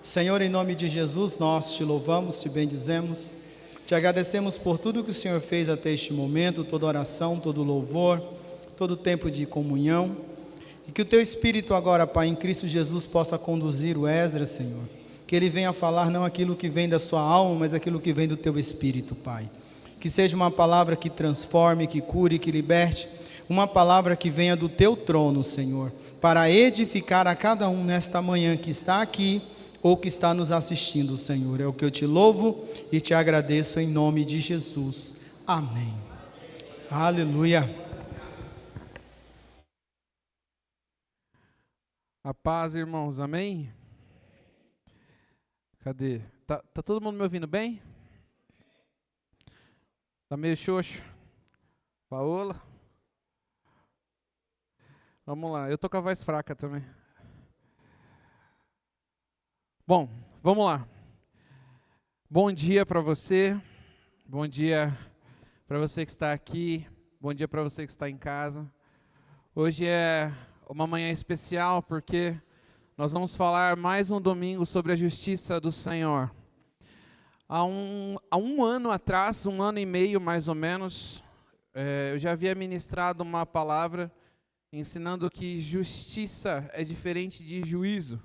Senhor, em nome de Jesus, nós te louvamos, te bendizemos, te agradecemos por tudo que o Senhor fez até este momento, toda oração, todo louvor, todo tempo de comunhão, e que o teu Espírito agora, Pai, em Cristo Jesus, possa conduzir o Esdras, Senhor, que ele venha falar não aquilo que vem da sua alma, mas aquilo que vem do teu Espírito, Pai, que seja uma palavra que transforme, que cure, que liberte, uma palavra que venha do teu trono, Senhor, para edificar a cada um nesta manhã que está aqui, ou que está nos assistindo, Senhor. É o que eu te louvo e te agradeço em nome de Jesus. Amém. Aleluia. A paz, irmãos. Amém? Cadê? Tá todo mundo me ouvindo bem? Tá meio xoxo? Paola? Vamos lá. Eu tô com a voz fraca também. Bom, vamos lá. Bom dia para você. Bom dia para você que está aqui. Bom dia para você que está em casa. Hoje é uma manhã especial porque nós vamos falar mais um domingo sobre a justiça do Senhor. Há um ano atrás, 1 ano e meio mais ou menos, eu já havia ministrado uma palavra ensinando que justiça é diferente de juízo.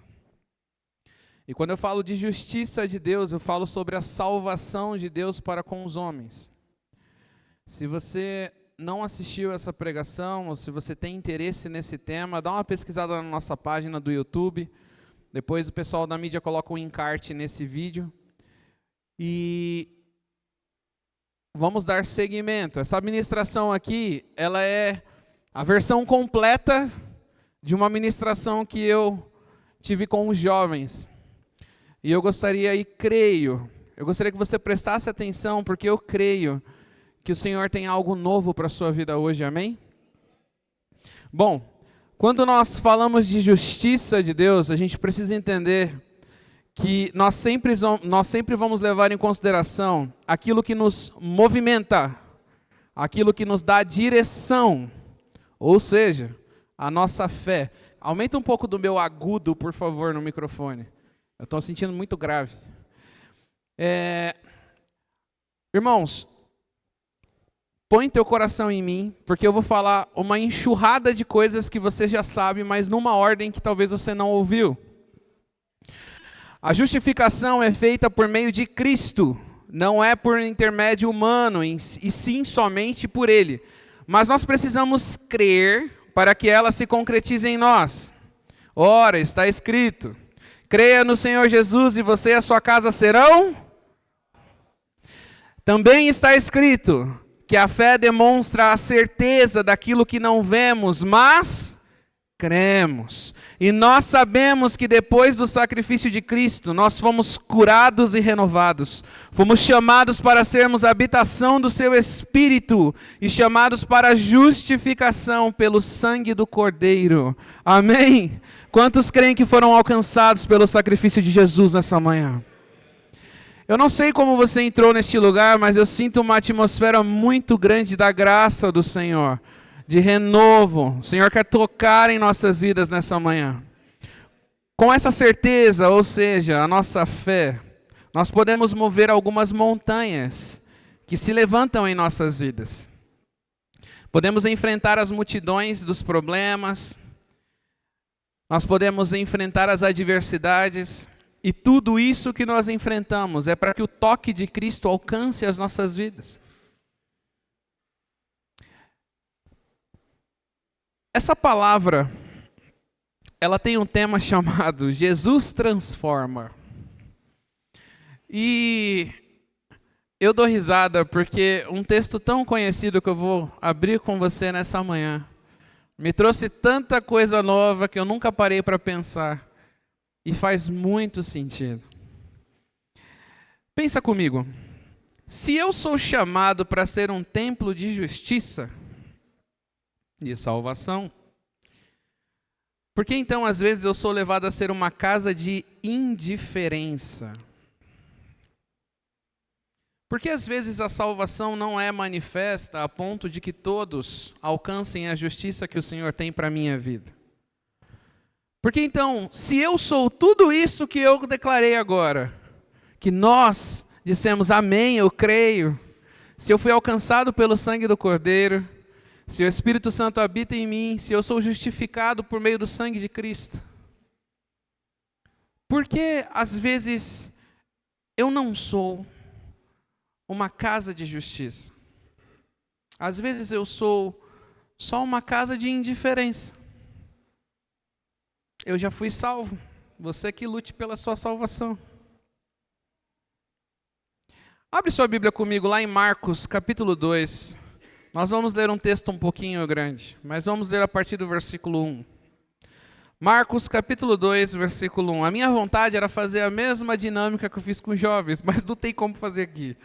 E quando eu falo de justiça de Deus, eu falo sobre a salvação de Deus para com os homens. Se você não assistiu essa pregação, ou se você tem interesse nesse tema, dá uma pesquisada na nossa página do YouTube. Depois o pessoal da mídia coloca um encarte nesse vídeo. E vamos dar seguimento. Essa ministração aqui, ela é a versão completa de uma ministração que eu tive com os jovens. E eu gostaria que você prestasse atenção, porque eu creio que o Senhor tem algo novo para a sua vida hoje, amém? Bom, quando nós falamos de justiça de Deus, a gente precisa entender que nós sempre vamos levar em consideração aquilo que nos movimenta, aquilo que nos dá direção, ou seja, a nossa fé. Aumenta um pouco do meu agudo, por favor, no microfone. Eu estou sentindo muito grave. Irmãos, põe teu coração em mim, porque eu vou falar uma enxurrada de coisas que você já sabe, mas numa ordem que talvez você não ouviu. A justificação é feita por meio de Cristo, não é por intermédio humano, e sim somente por Ele. Mas nós precisamos crer para que ela se concretize em nós. Ora, está escrito: creia no Senhor Jesus e você e a sua casa serão. Também está escrito que a fé demonstra a certeza daquilo que não vemos, mas cremos. E nós sabemos que depois do sacrifício de Cristo, nós fomos curados e renovados. Fomos chamados para sermos a habitação do seu Espírito e chamados para a justificação pelo sangue do Cordeiro. Amém? Quantos creem que foram alcançados pelo sacrifício de Jesus nessa manhã? Eu não sei como você entrou neste lugar, mas eu sinto uma atmosfera muito grande da graça do Senhor, de renovo. O Senhor quer tocar em nossas vidas nessa manhã. Com essa certeza, ou seja, a nossa fé, nós podemos mover algumas montanhas que se levantam em nossas vidas. Podemos enfrentar as multidões dos problemas, nós podemos enfrentar as adversidades, e tudo isso que nós enfrentamos é para que o toque de Cristo alcance as nossas vidas. Essa palavra, ela tem um tema chamado Jesus transforma. E eu dou risada porque um texto tão conhecido que eu vou abrir com você nessa manhã me trouxe tanta coisa nova que eu nunca parei para pensar. E faz muito sentido. Pensa comigo. Se eu sou chamado para ser um templo de justiça, de salvação, por que então às vezes eu sou levado a ser uma casa de indiferença? Porque às vezes a salvação não é manifesta a ponto de que todos alcancem a justiça que o Senhor tem para a minha vida? Porque então, se eu sou tudo isso que eu declarei agora, que nós dissemos amém, eu creio, se eu fui alcançado pelo sangue do Cordeiro, se o Espírito Santo habita em mim, se eu sou justificado por meio do sangue de Cristo, por que às vezes eu não sou uma casa de justiça? Às vezes eu sou só uma casa de indiferença. Eu já fui salvo, você que lute pela sua salvação. Abre sua Bíblia comigo lá em Marcos, capítulo 2. Nós vamos ler um texto um pouquinho grande, mas vamos ler a partir do versículo 1. Marcos, capítulo 2, versículo 1. A minha vontade era fazer a mesma dinâmica que eu fiz com os jovens, mas não tem como fazer aqui.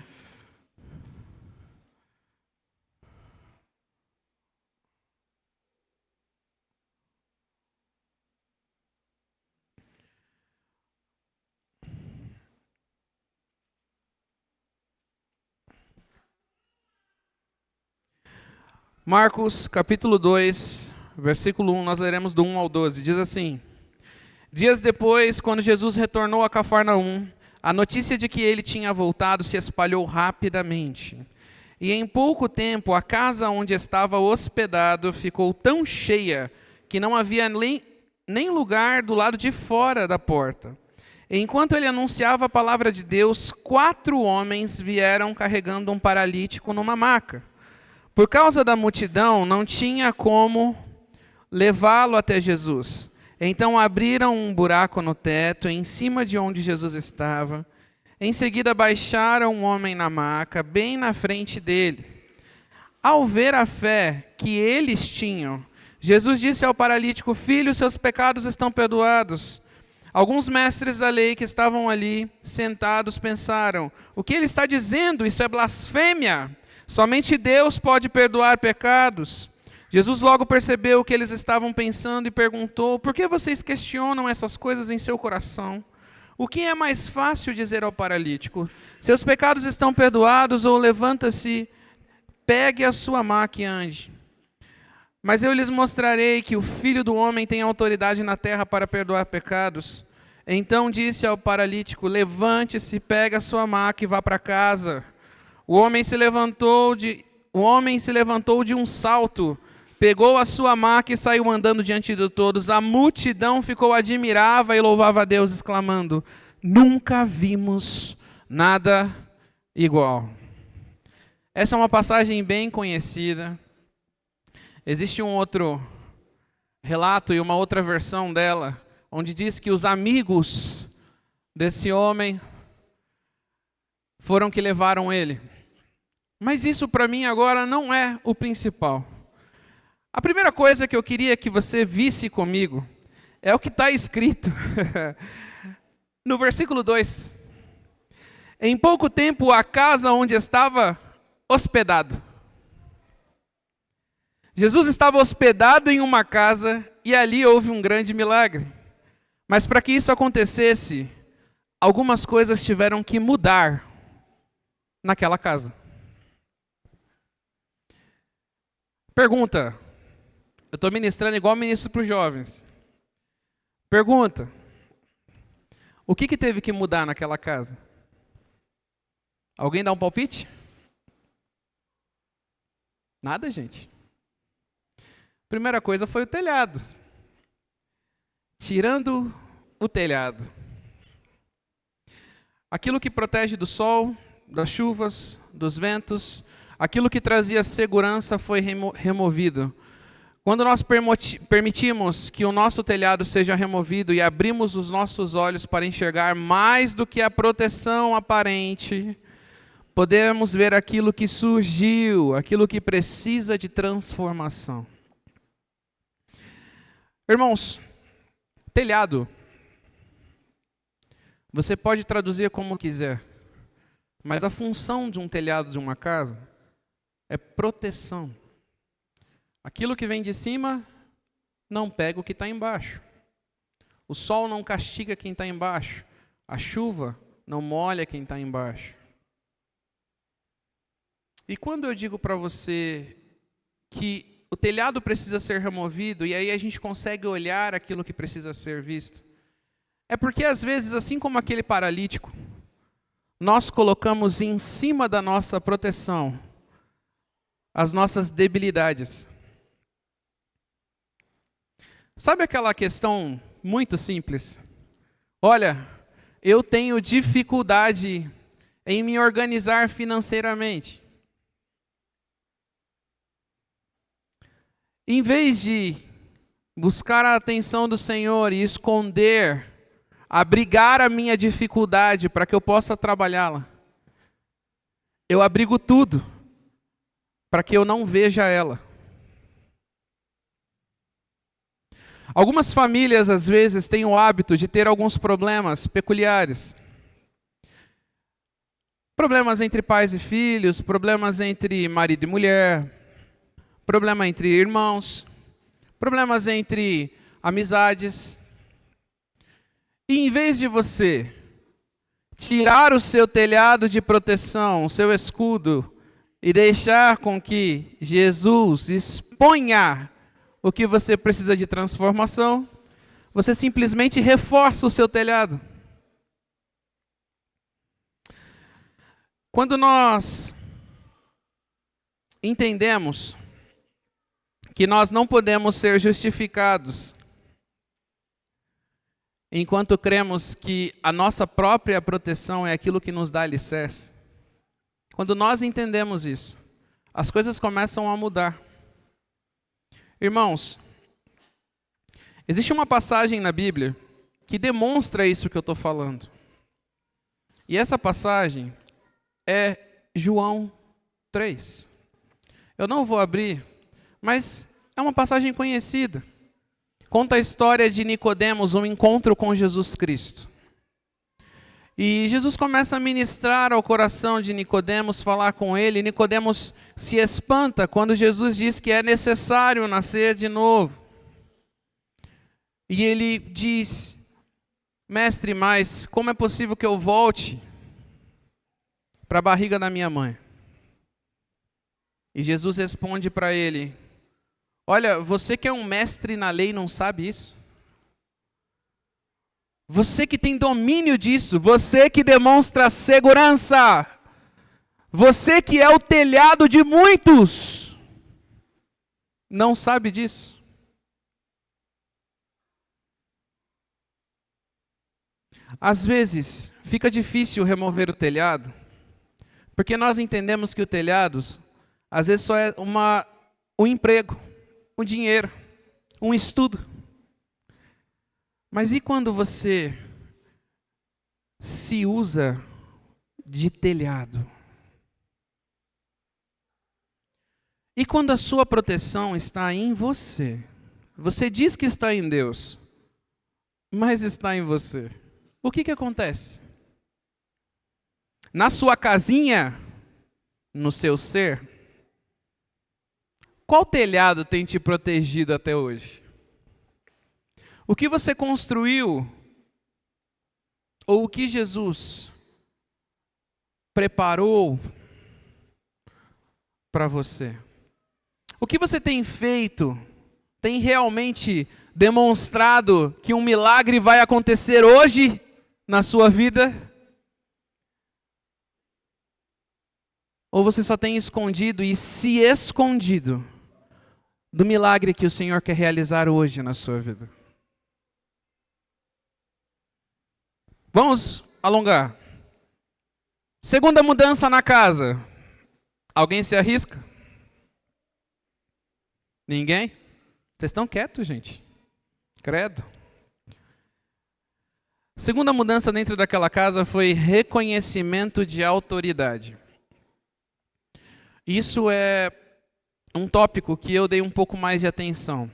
Marcos, capítulo 2, versículo 1, nós leremos do 1 ao 12. Diz assim: Dias depois, quando Jesus retornou a Cafarnaum, a notícia de que ele tinha voltado se espalhou rapidamente. E em pouco tempo, a casa onde estava hospedado ficou tão cheia que não havia nem lugar do lado de fora da porta. Enquanto ele anunciava a palavra de Deus, 4 homens vieram carregando um paralítico numa maca. Por causa da multidão, não tinha como levá-lo até Jesus. Então abriram um buraco no teto, em cima de onde Jesus estava. Em seguida baixaram um homem na maca, bem na frente dele. Ao ver a fé que eles tinham, Jesus disse ao paralítico: Filho, seus pecados estão perdoados. Alguns mestres da lei que estavam ali, sentados, pensaram: O que ele está dizendo? Isso é blasfêmia. Somente Deus pode perdoar pecados. Jesus logo percebeu o que eles estavam pensando e perguntou: Por que vocês questionam essas coisas em seu coração? O que é mais fácil dizer ao paralítico? Seus pecados estão perdoados, ou levanta-se, pegue a sua maca e ande. Mas eu lhes mostrarei que o Filho do Homem tem autoridade na terra para perdoar pecados. Então disse ao paralítico: Levante-se, pegue a sua maca e vá para casa. O homem se levantou de um salto, pegou a sua maca e saiu andando diante de todos. A multidão ficou admirava e louvava a Deus, exclamando: Nunca vimos nada igual. Essa é uma passagem bem conhecida. Existe um outro relato e uma outra versão dela, onde diz que os amigos desse homem foram que levaram ele. Mas isso para mim agora não é o principal. A primeira coisa que eu queria que você visse comigo é o que está escrito no versículo 2. Em pouco tempo, a casa onde estava hospedado. Jesus estava hospedado em uma casa e ali houve um grande milagre. Mas para que isso acontecesse, algumas coisas tiveram que mudar naquela casa. Pergunta. Eu estou ministrando igual ministro para os jovens. Pergunta. O que teve que mudar naquela casa? Alguém dá um palpite? Nada, gente. Primeira coisa foi o telhado. Tirando o telhado. Aquilo que protege do sol, das chuvas, dos ventos, aquilo que trazia segurança foi removido. Quando nós permitimos que o nosso telhado seja removido e abrimos os nossos olhos para enxergar mais do que a proteção aparente, podemos ver aquilo que surgiu, aquilo que precisa de transformação. Irmãos, telhado, você pode traduzir como quiser, mas a função de um telhado de uma casa é proteção. Aquilo que vem de cima não pega o que está embaixo. O sol não castiga quem está embaixo. A chuva não molha quem está embaixo. E quando eu digo para você que o telhado precisa ser removido e aí a gente consegue olhar aquilo que precisa ser visto, é porque às vezes, assim como aquele paralítico, nós colocamos em cima da nossa proteção as nossas debilidades. Sabe aquela questão muito simples? Olha, eu tenho dificuldade em me organizar financeiramente. Em vez de buscar a atenção do Senhor e esconder, abrigar a minha dificuldade para que eu possa trabalhá-la, eu abrigo tudo para que eu não veja ela. Algumas famílias, às vezes, têm o hábito de ter alguns problemas peculiares. Problemas entre pais e filhos, problemas entre marido e mulher, problema entre irmãos, problemas entre amizades. E em vez de você tirar o seu telhado de proteção, o seu escudo, e deixar com que Jesus exponha o que você precisa de transformação, você simplesmente reforça o seu telhado. Quando nós entendemos que nós não podemos ser justificados enquanto cremos que a nossa própria proteção é aquilo que nos dá alicerce. Quando nós entendemos isso, as coisas começam a mudar. Irmãos, existe uma passagem na Bíblia que demonstra isso que eu estou falando. E essa passagem é João 3. Eu não vou abrir, mas é uma passagem conhecida. Conta a história de Nicodemos, um encontro com Jesus Cristo. E Jesus começa a ministrar ao coração de Nicodemos, falar com ele. Nicodemos se espanta quando Jesus diz que é necessário nascer de novo. E ele diz: mestre, mas como é possível que eu volte para a barriga da minha mãe? E Jesus responde para ele: olha, você que é um mestre na lei não sabe isso? Você que tem domínio disso, você que demonstra segurança, você que é o telhado de muitos, não sabe disso? Às vezes, fica difícil remover o telhado, porque nós entendemos que o telhado, às vezes, só é um emprego, um dinheiro, um estudo. Mas e quando você se usa de telhado? E quando a sua proteção está em você? Você diz que está em Deus, mas está em você. O que acontece? Na sua casinha, no seu ser, qual telhado tem te protegido até hoje? O que você construiu, ou o que Jesus preparou para você? O que você tem feito tem realmente demonstrado que um milagre vai acontecer hoje na sua vida? Ou você só tem escondido e se escondido do milagre que o Senhor quer realizar hoje na sua vida? Vamos alongar. Segunda mudança na casa. Alguém se arrisca? Ninguém? Vocês estão quietos, gente? Credo. Segunda mudança dentro daquela casa foi reconhecimento de autoridade. Isso é um tópico que eu dei um pouco mais de atenção.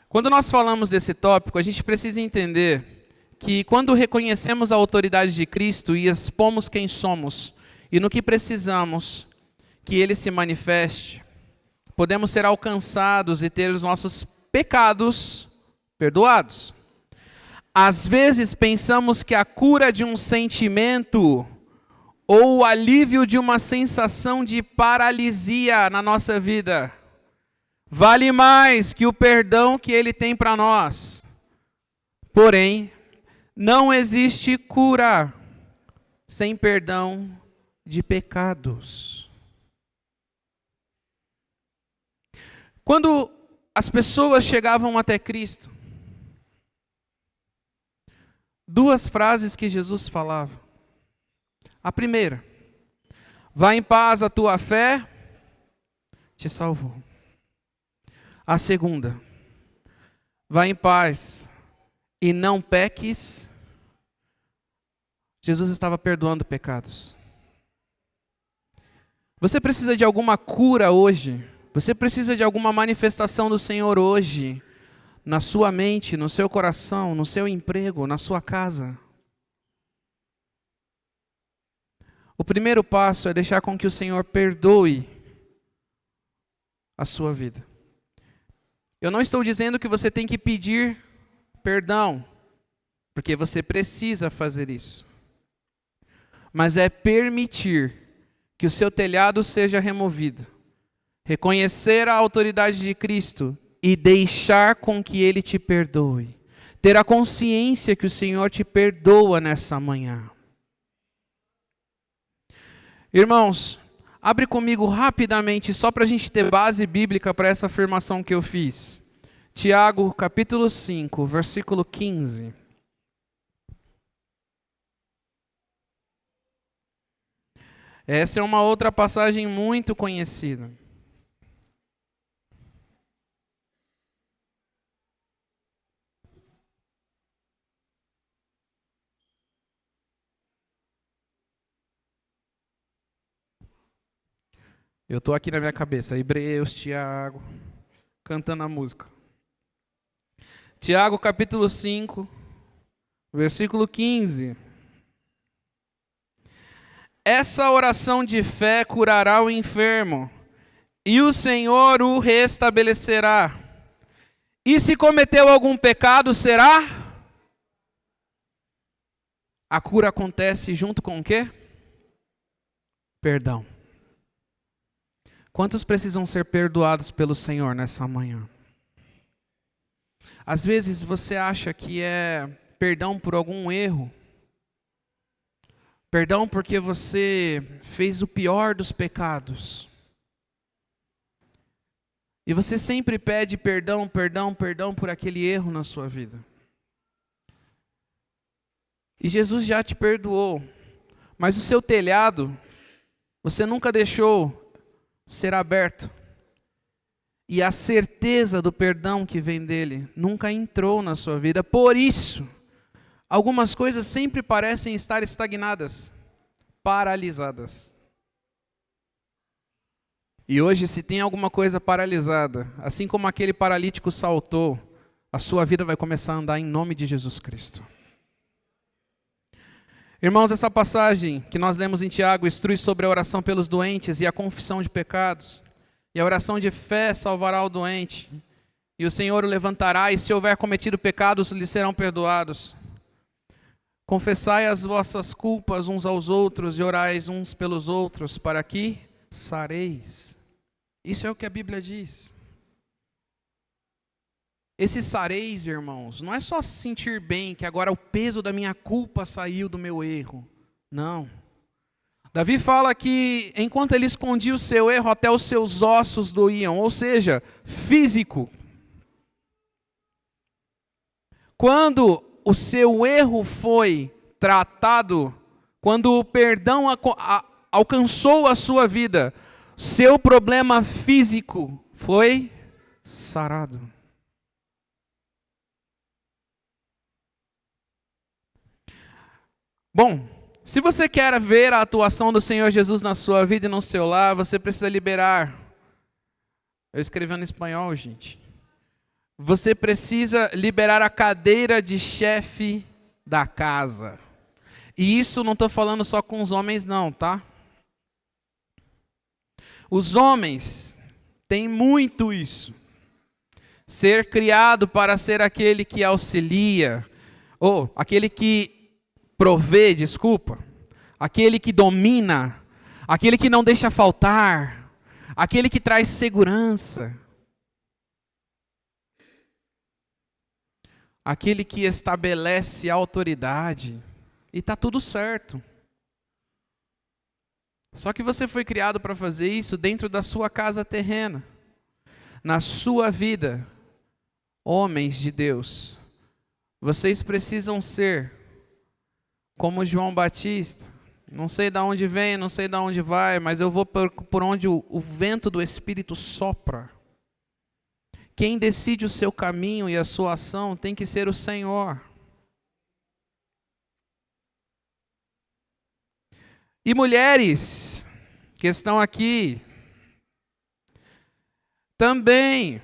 Quando nós falamos desse tópico, a gente precisa entender que quando reconhecemos a autoridade de Cristo e expomos quem somos e no que precisamos que Ele se manifeste, podemos ser alcançados e ter os nossos pecados perdoados. Às vezes pensamos que a cura de um sentimento ou o alívio de uma sensação de paralisia na nossa vida vale mais que o perdão que Ele tem para nós. Porém, não existe cura sem perdão de pecados. Quando as pessoas chegavam até Cristo, duas frases que Jesus falava. A primeira: vá em paz, a tua fé te salvou. A segunda: vá em paz e não peques. Jesus estava perdoando pecados. Você precisa de alguma cura hoje? Você precisa de alguma manifestação do Senhor hoje? Na sua mente, no seu coração, no seu emprego, na sua casa? O primeiro passo é deixar com que o Senhor perdoe a sua vida. Eu não estou dizendo que você tem que pedir perdão, porque você precisa fazer isso. Mas é permitir que o seu telhado seja removido, reconhecer a autoridade de Cristo e deixar com que Ele te perdoe. Ter a consciência que o Senhor te perdoa nessa manhã. Irmãos, abre comigo rapidamente, só para a gente ter base bíblica para essa afirmação que eu fiz. Tiago, capítulo 5, versículo 15. Essa é uma outra passagem muito conhecida. Eu estou aqui na minha cabeça, Hebreus, Tiago, cantando a música. Tiago, capítulo 5, versículo 15. Essa oração de fé curará o enfermo, e o Senhor o restabelecerá. E se cometeu algum pecado, será? A cura acontece junto com o quê? Perdão. Quantos precisam ser perdoados pelo Senhor nessa manhã? Às vezes você acha que é perdão por algum erro. Perdão porque você fez o pior dos pecados. E você sempre pede perdão, perdão, perdão por aquele erro na sua vida. E Jesus já te perdoou. Mas o seu telhado, você nunca deixou ser aberto. E a certeza do perdão que vem dele nunca entrou na sua vida. Por isso, algumas coisas sempre parecem estar estagnadas, paralisadas. E hoje, se tem alguma coisa paralisada, assim como aquele paralítico saltou, a sua vida vai começar a andar em nome de Jesus Cristo. Irmãos, essa passagem que nós lemos em Tiago instrui sobre a oração pelos doentes e a confissão de pecados. E a oração de fé salvará o doente. E o Senhor o levantará, e se houver cometido pecados, lhe serão perdoados. Confessai as vossas culpas uns aos outros e orais uns pelos outros, para que sareis. Isso é o que a Bíblia diz. Esse sareis, irmãos, não é só se sentir bem, que agora o peso da minha culpa saiu do meu erro. Não. Davi fala que enquanto ele escondia o seu erro, até os seus ossos doíam, ou seja, físico. Quando o seu erro foi tratado, quando o perdão alcançou a sua vida, seu problema físico foi sarado. Bom, se você quer ver a atuação do Senhor Jesus na sua vida e no seu lar, você precisa liberar. Eu escrevi em espanhol, gente. Você precisa liberar a cadeira de chefe da casa. E isso não estou falando só com os homens não, tá? Os homens têm muito isso. Ser criado para ser aquele que auxilia, ou aquele que provê, aquele que domina, aquele que não deixa faltar, aquele que traz segurança, aquele que estabelece autoridade, e está tudo certo. Só que você foi criado para fazer isso dentro da sua casa terrena, na sua vida. Homens de Deus, vocês precisam ser como João Batista. Não sei de onde vem, não sei de onde vai, mas eu vou por onde o vento do Espírito sopra. Quem decide o seu caminho e a sua ação tem que ser o Senhor. E mulheres que estão aqui, também,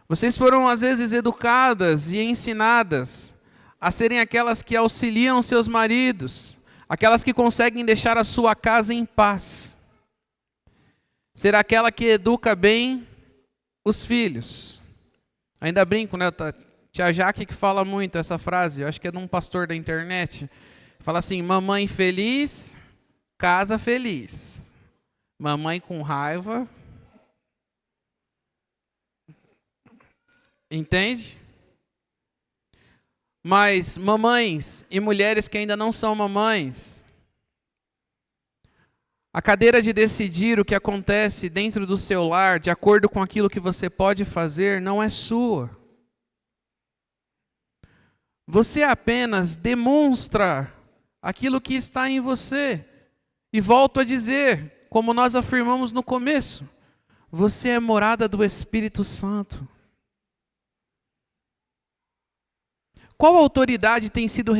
vocês foram às vezes educadas e ensinadas a serem aquelas que auxiliam seus maridos, aquelas que conseguem deixar a sua casa em paz, ser aquela que educa bem os filhos. Ainda brinco, né? Tia Jaque que fala muito essa frase, eu acho que é de um pastor da internet, fala assim: mamãe feliz, casa feliz. Mamãe com raiva, entende? Mas mamães e mulheres que ainda não são mamães, a cadeira de decidir o que acontece dentro do seu lar, de acordo com aquilo que você pode fazer, não é sua. Você apenas demonstra aquilo que está em você. E volto a dizer, como nós afirmamos no começo, você é morada do Espírito Santo. Qual autoridade tem sido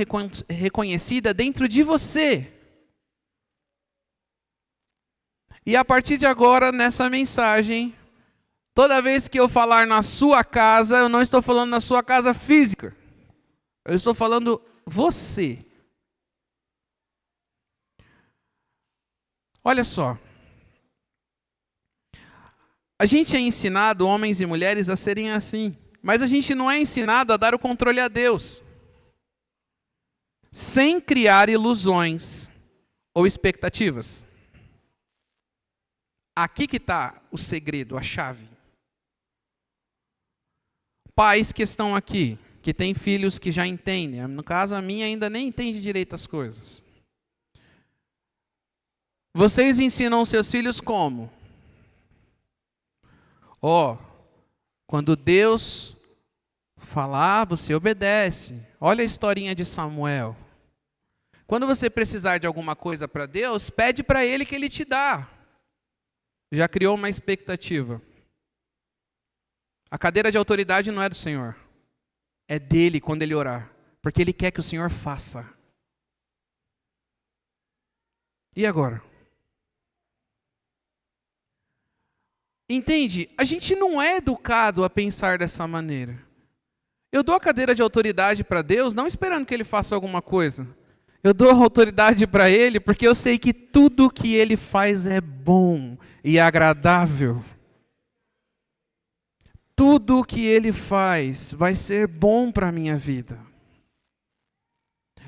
reconhecida dentro de você? E a partir de agora, nessa mensagem, toda vez que eu falar na sua casa, eu não estou falando na sua casa física. Eu estou falando você. Olha só. A gente é ensinado, homens e mulheres, a serem assim. Mas a gente não é ensinado a dar o controle a Deus, sem criar ilusões ou expectativas. Aqui que está o segredo, a chave. Pais que estão aqui, que têm filhos que já entendem, no caso a minha ainda nem entende direito as coisas. Vocês ensinam seus filhos como? Quando Deus falar, você obedece. Olha a historinha de Samuel. Quando você precisar de alguma coisa para Deus, pede para Ele que Ele te dá. Já criou uma expectativa. A cadeira de autoridade não é do Senhor. É dele quando Ele orar. Porque Ele quer que o Senhor faça. E agora? Entende? A gente não é educado a pensar dessa maneira. Eu dou a cadeira de autoridade para Deus não esperando que Ele faça alguma coisa. Eu dou a autoridade para Ele porque eu sei que tudo que Ele faz é bom e agradável. Tudo que Ele faz vai ser bom para a minha vida.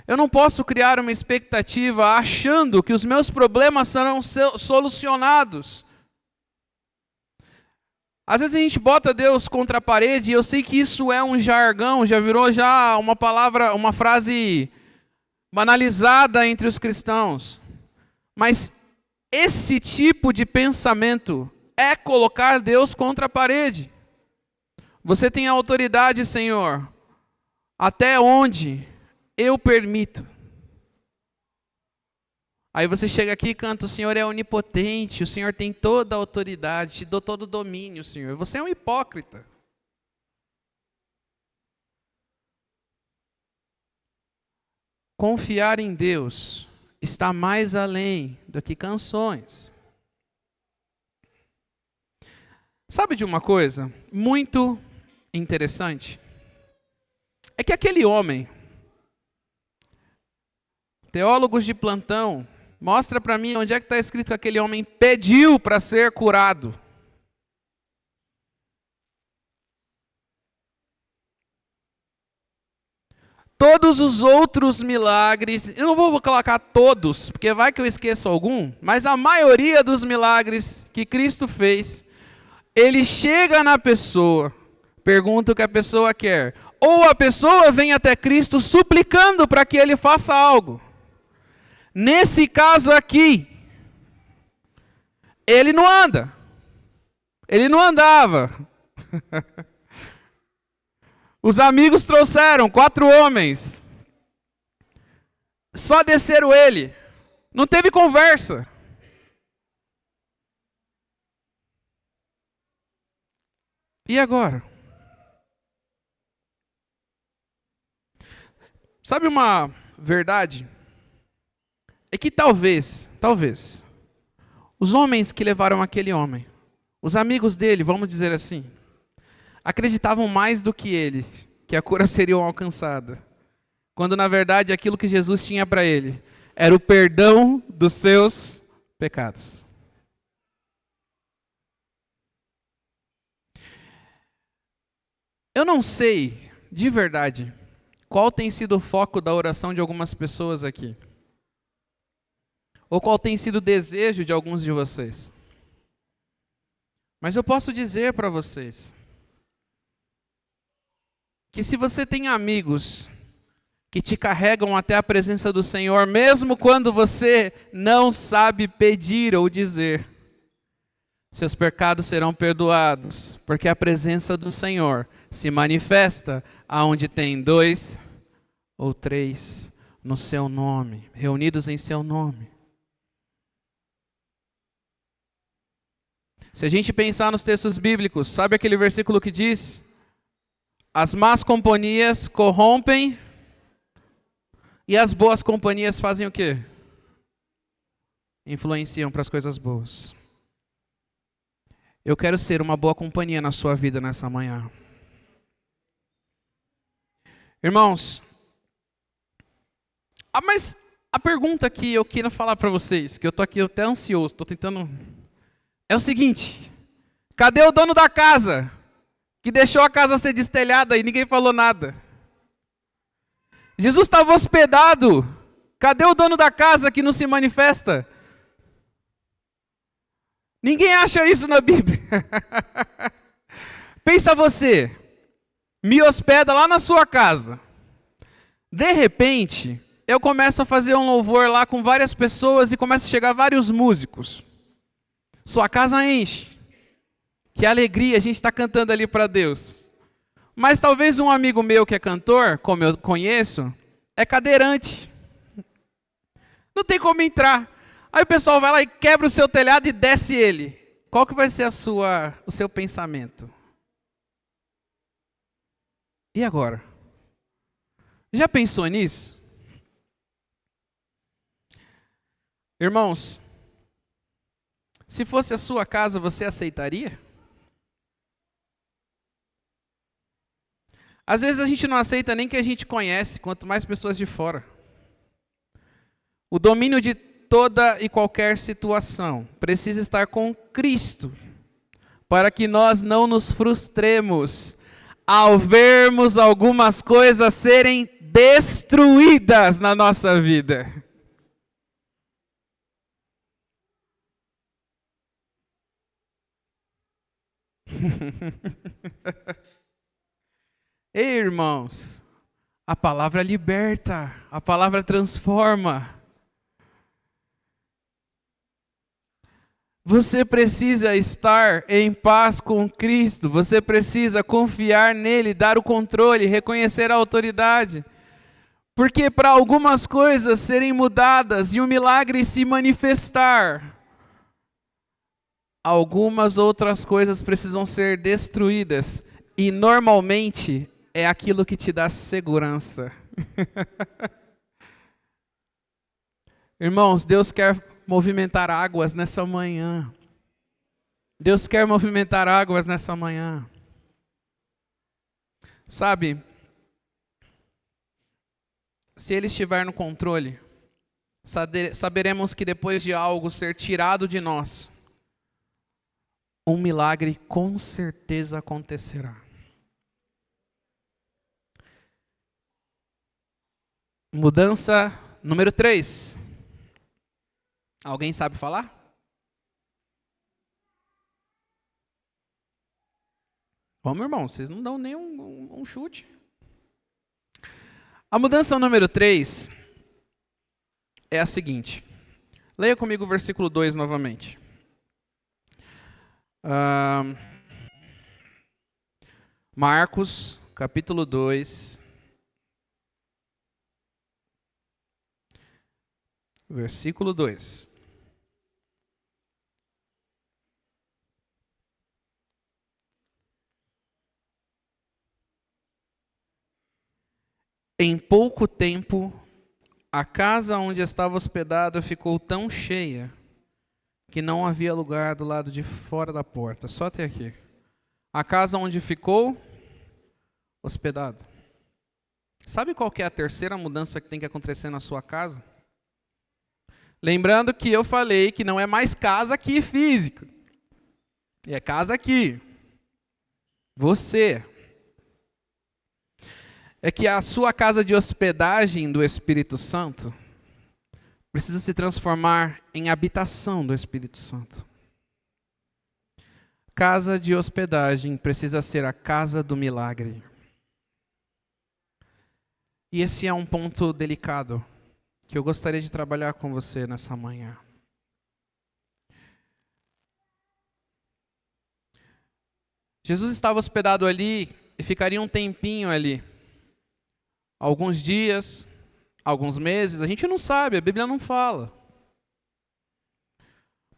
Eu não posso criar uma expectativa achando que os meus problemas serão solucionados. Às vezes a gente bota Deus contra a parede e eu sei que isso é um jargão, já virou uma palavra, uma frase banalizada entre os cristãos. Mas esse tipo de pensamento é colocar Deus contra a parede. Você tem autoridade, Senhor, até onde eu permito. Aí você chega aqui e canta: o Senhor é onipotente, o Senhor tem toda a autoridade, te dou todo o domínio, Senhor. Você é um hipócrita. Confiar em Deus está mais além do que canções. Sabe de uma coisa muito interessante? É que aquele homem, teólogos de plantão, mostra para mim onde é que está escrito que aquele homem pediu para ser curado. Todos os outros milagres, eu não vou colocar todos, porque vai que eu esqueço algum, mas a maioria dos milagres que Cristo fez, ele chega na pessoa, pergunta o que a pessoa quer, ou a pessoa vem até Cristo suplicando para que ele faça algo. Nesse caso aqui, ele não anda, ele não andava. Os amigos trouxeram 4 homens. Só desceram ele. Não teve conversa. E agora? Sabe uma verdade? É que talvez, os homens que levaram aquele homem, os amigos dele, vamos dizer assim, acreditavam mais do que ele, que a cura seria alcançada. Quando na verdade aquilo que Jesus tinha para ele era o perdão dos seus pecados. Eu não sei, de verdade, qual tem sido o foco da oração de algumas pessoas aqui. Ou qual tem sido o desejo de alguns de vocês. Mas eu posso dizer para vocês que se você tem amigos que te carregam até a presença do Senhor, mesmo quando você não sabe pedir ou dizer, seus pecados serão perdoados, porque a presença do Senhor se manifesta aonde tem 2 ou 3 no seu nome, reunidos em seu nome. Se a gente pensar nos textos bíblicos, sabe aquele versículo que diz: as más companhias corrompem e as boas companhias fazem o quê? Influenciam para as coisas boas. Eu quero ser uma boa companhia na sua vida nessa manhã. Irmãos, mas a pergunta que eu quero falar para vocês, que eu estou aqui até ansioso, estou tentando, é o seguinte: cadê o dono da casa que deixou a casa ser destelhada e ninguém falou nada? Jesus estava hospedado. Cadê o dono da casa que não se manifesta? Ninguém acha isso na Bíblia. Pensa você, me hospeda lá na sua casa. De repente, eu começo a fazer um louvor lá com várias pessoas e começa a chegar vários músicos. Sua casa enche. Que alegria, a gente está cantando ali para Deus. Mas talvez um amigo meu que é cantor, como eu conheço, é cadeirante. Não tem como entrar. Aí o pessoal vai lá e quebra o seu telhado e desce ele. Qual que vai ser o seu pensamento? E agora? Já pensou nisso? Irmãos, se fosse a sua casa, você aceitaria? Às vezes a gente não aceita nem que a gente conhece, quanto mais pessoas de fora. O domínio de toda e qualquer situação precisa estar com Cristo, para que nós não nos frustremos ao vermos algumas coisas serem destruídas na nossa vida. Ei, irmãos, a palavra liberta, a palavra transforma. Você precisa estar em paz com Cristo, você precisa confiar nele, dar o controle, reconhecer a autoridade. Porque para algumas coisas serem mudadas e o milagre se manifestar, algumas outras coisas precisam ser destruídas. E normalmente é aquilo que te dá segurança. Irmãos, Deus quer movimentar águas nessa manhã. Deus quer movimentar águas nessa manhã. Sabe, se Ele estiver no controle, saberemos que depois de algo ser tirado de nós, um milagre com certeza acontecerá. Mudança número 3. Alguém sabe falar? Vamos, irmão, vocês não dão nem um chute. A mudança número 3 é a seguinte. Leia comigo o versículo 2 novamente. Marcos, capítulo 2, versículo 2. Em pouco tempo, a casa onde estava hospedado ficou tão cheia que não havia lugar do lado de fora da porta. Só até aqui. A casa onde ficou hospedado. Sabe qual que é a terceira mudança que tem que acontecer na sua casa? Lembrando que eu falei que não é mais casa aqui física. É casa aqui. Você. É que a sua casa de hospedagem do Espírito Santo precisa se transformar em habitação do Espírito Santo. Casa de hospedagem precisa ser a casa do milagre. E esse é um ponto delicado que eu gostaria de trabalhar com você nessa manhã. Jesus estava hospedado ali e ficaria um tempinho ali. Alguns dias, alguns meses, a gente não sabe, a Bíblia não fala.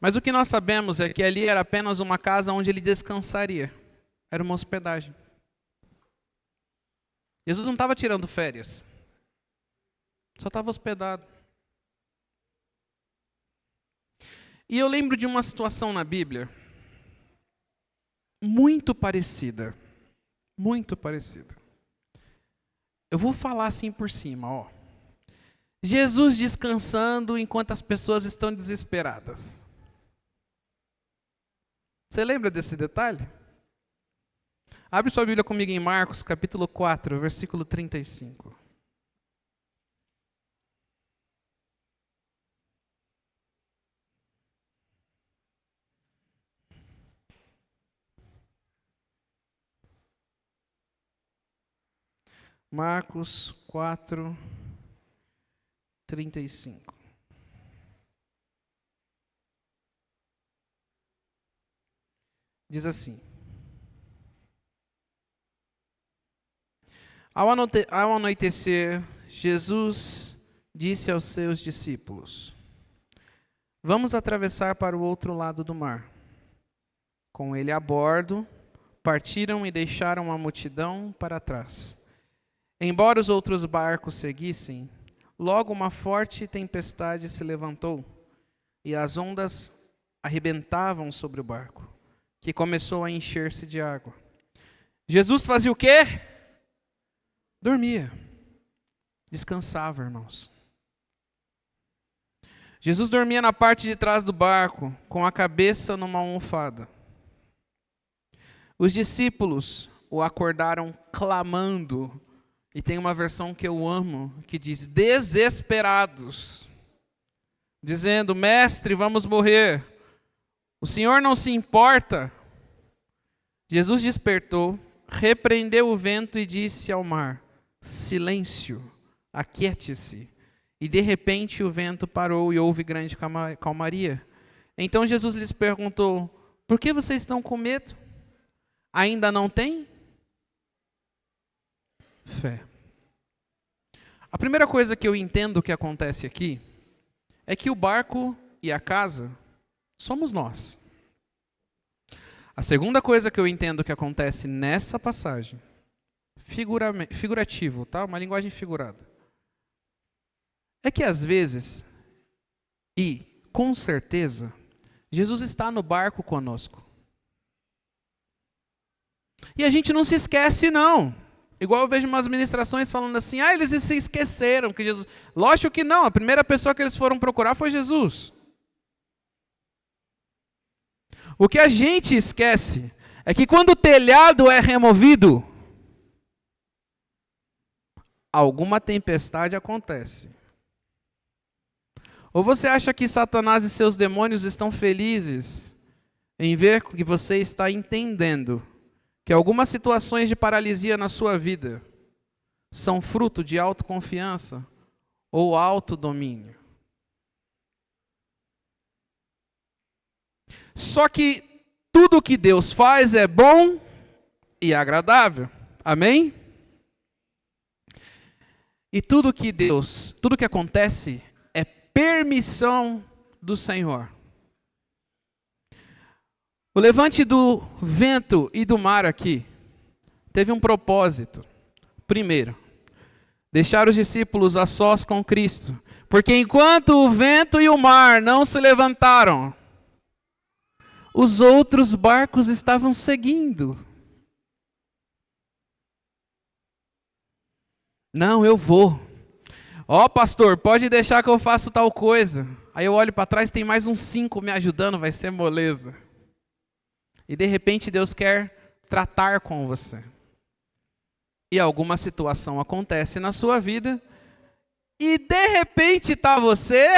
Mas o que nós sabemos é que ali era apenas uma casa onde ele descansaria. Era uma hospedagem. Jesus não estava tirando férias. Só estava hospedado. E eu lembro de uma situação na Bíblia muito parecida. Muito parecida. Eu vou falar assim por cima, ó. Jesus descansando enquanto as pessoas estão desesperadas. Você lembra desse detalhe? Abre sua Bíblia comigo em Marcos, capítulo 4, versículo 35. Marcos 4, 35. Diz assim: Ao anoitecer, Jesus disse aos seus discípulos: Vamos atravessar para o outro lado do mar. Com ele a bordo, partiram e deixaram a multidão para trás. Embora os outros barcos seguissem, logo uma forte tempestade se levantou, e as ondas arrebentavam sobre o barco, que começou a encher-se de água. Jesus fazia o quê? Dormia. Descansava, irmãos. Jesus dormia na parte de trás do barco, com a cabeça numa almofada. Os discípulos o acordaram clamando. E tem uma versão que eu amo, que diz, desesperados, dizendo, mestre, vamos morrer. O Senhor não se importa? Jesus despertou, repreendeu o vento e disse ao mar, silêncio, aquiete-se. E de repente o vento parou e houve grande calmaria. Então Jesus lhes perguntou, por que vocês estão com medo? Ainda não têm fé. A primeira coisa que eu entendo que acontece aqui é que o barco e a casa somos nós. A segunda coisa que eu entendo que acontece nessa passagem, figurativo, tá? Uma linguagem figurada, é que às vezes, e com certeza, Jesus está no barco conosco. E a gente não se esquece, não. Igual eu vejo umas ministrações falando assim, eles se esqueceram que Jesus... Lógico que não, a primeira pessoa que eles foram procurar foi Jesus. O que a gente esquece é que quando o telhado é removido, alguma tempestade acontece. Ou você acha que Satanás e seus demônios estão felizes em ver que você está entendendo que algumas situações de paralisia na sua vida são fruto de autoconfiança ou autodomínio? Só que tudo que Deus faz é bom e agradável. Amém? E tudo que acontece é permissão do Senhor. O levante do vento e do mar aqui teve um propósito. Primeiro, deixar os discípulos a sós com Cristo. Porque enquanto o vento e o mar não se levantaram, os outros barcos estavam seguindo. Não, eu vou. Ó, pastor, pode deixar que eu faço tal coisa. Aí eu olho para trás, tem mais uns 5 me ajudando, vai ser moleza. E de repente Deus quer tratar com você. E alguma situação acontece na sua vida, e de repente está você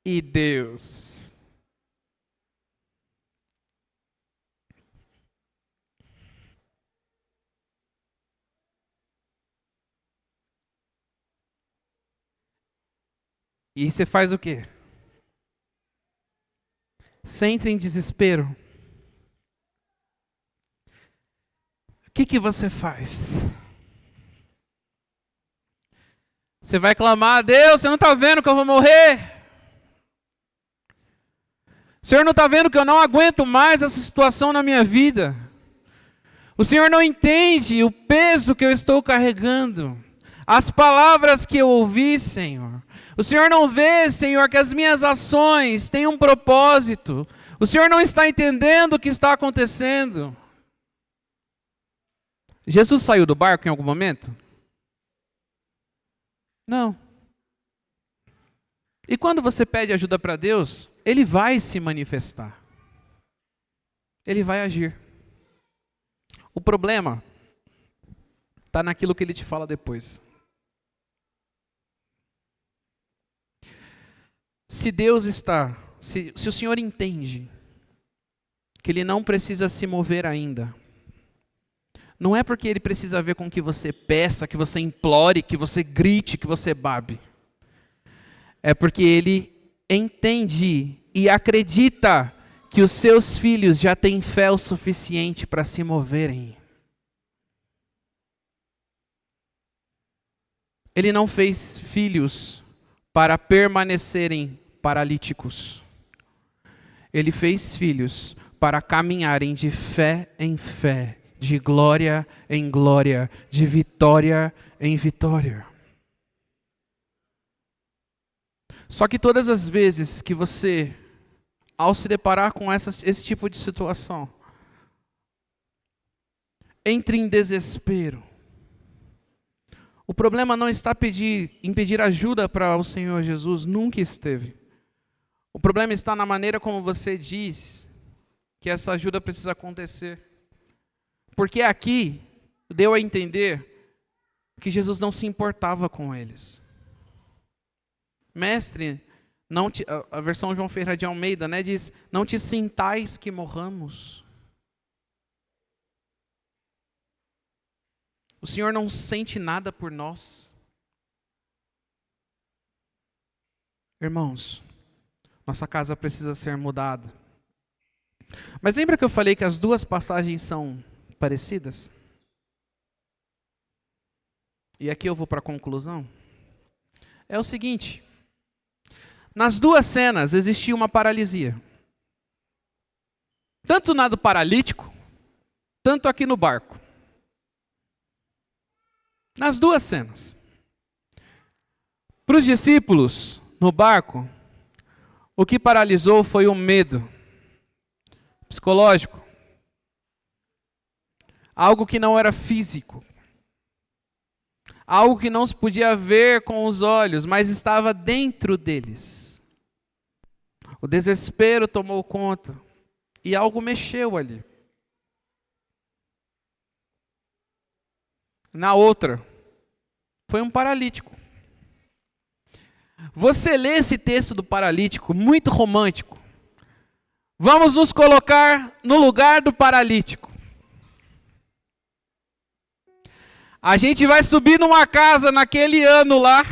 e Deus. E você faz o quê? Você entra em desespero. O que você faz? Você vai clamar a Deus, você não está vendo que eu vou morrer? O Senhor não está vendo que eu não aguento mais essa situação na minha vida? O Senhor não entende o peso que eu estou carregando? As palavras que eu ouvi, Senhor. O Senhor não vê, Senhor, que as minhas ações têm um propósito. O Senhor não está entendendo o que está acontecendo. Jesus saiu do barco em algum momento? Não. E quando você pede ajuda para Deus, Ele vai se manifestar. Ele vai agir. O problema está naquilo que Ele te fala depois. Se Deus está, se o Senhor entende que Ele não precisa se mover ainda, não é porque Ele precisa ver com que você peça, que você implore, que você grite, que você babe. É porque Ele entende e acredita que os seus filhos já têm fé o suficiente para se moverem. Ele não fez filhos para permanecerem paralíticos. Ele fez filhos para caminharem de fé em fé, de glória em glória, de vitória em vitória. Só que todas as vezes que você, ao se deparar com esse tipo de situação, entre em desespero, o problema não está em pedir ajuda para o Senhor Jesus, nunca esteve. O problema está na maneira como você diz que essa ajuda precisa acontecer. Porque aqui deu a entender que Jesus não se importava com eles. Mestre, a versão João Ferreira de Almeida, né, diz, não te sintais que morramos. O Senhor não sente nada por nós. Irmãos, nossa casa precisa ser mudada. Mas lembra que eu falei que as duas passagens são parecidas? E aqui eu vou para a conclusão. É o seguinte, nas duas cenas existia uma paralisia. Tanto na do paralítico, tanto aqui no barco. Nas duas cenas. Para os discípulos, no barco, o que paralisou foi o medo psicológico. Algo que não era físico. Algo que não se podia ver com os olhos, mas estava dentro deles. O desespero tomou conta e algo mexeu ali. Na outra, foi um paralítico. Você lê esse texto do paralítico, muito romântico. Vamos nos colocar no lugar do paralítico. A gente vai subir numa casa naquele ano lá,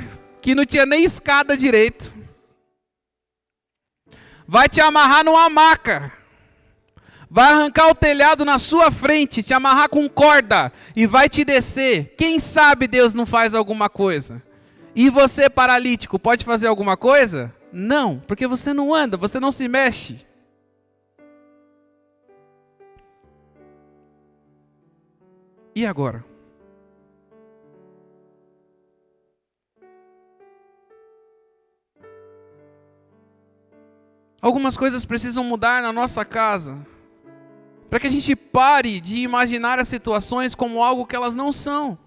que não tinha nem escada direito. Vai te amarrar numa maca. Vai arrancar o telhado na sua frente, te amarrar com corda e vai te descer. Quem sabe Deus não faz alguma coisa? E você, paralítico, pode fazer alguma coisa? Não, porque você não anda, você não se mexe. E agora? Algumas coisas precisam mudar na nossa casa, para que a gente pare de imaginar as situações como algo que elas não são.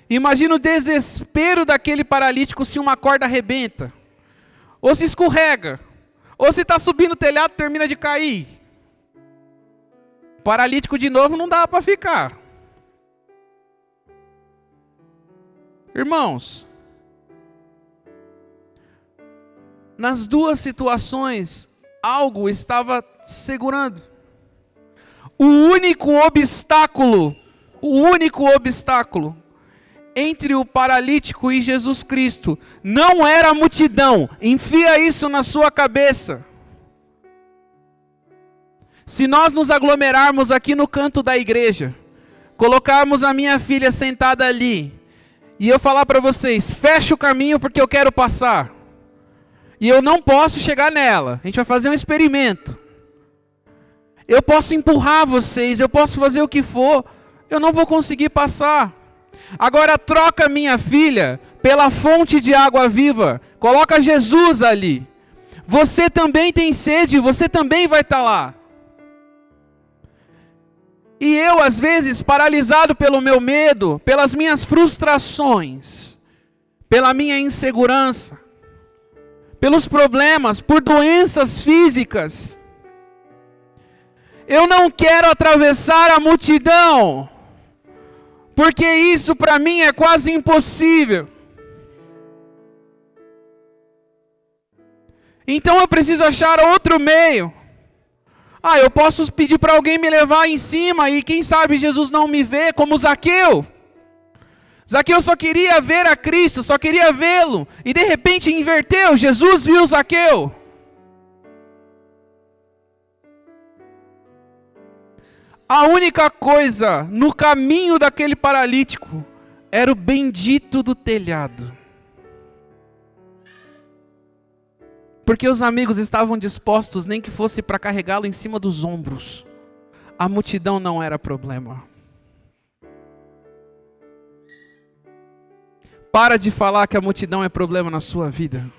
Imagina o desespero daquele paralítico se uma corda arrebenta, ou se escorrega, ou se está subindo o telhado e termina de cair. Paralítico de novo não dá para ficar. Irmãos, nas duas situações, algo estava segurando. O único obstáculo entre o paralítico e Jesus Cristo não era a multidão. Enfia isso na sua cabeça. Se nós nos aglomerarmos aqui no canto da igreja, colocarmos a minha filha sentada ali, e eu falar para vocês, fecha o caminho porque eu quero passar, e eu não posso chegar nela, a gente vai fazer um experimento. Eu posso empurrar vocês, eu posso fazer o que for, eu não vou conseguir passar. Agora troca minha filha pela fonte de água viva, coloca Jesus ali. Você também tem sede, você também vai estar lá. E eu, às vezes, paralisado pelo meu medo, pelas minhas frustrações, pela minha insegurança, pelos problemas, por doenças físicas, eu não quero atravessar a multidão, porque isso para mim é quase impossível. Então eu preciso achar outro meio. Eu posso pedir para alguém me levar em cima e quem sabe Jesus não me vê, como Zaqueu. Zaqueu só queria ver a Cristo, só queria vê-lo. E de repente inverteu, Jesus viu Zaqueu. A única coisa no caminho daquele paralítico era o bendito do telhado. Porque os amigos estavam dispostos, nem que fosse para carregá-lo em cima dos ombros. A multidão não era problema. Para de falar que a multidão é problema na sua vida.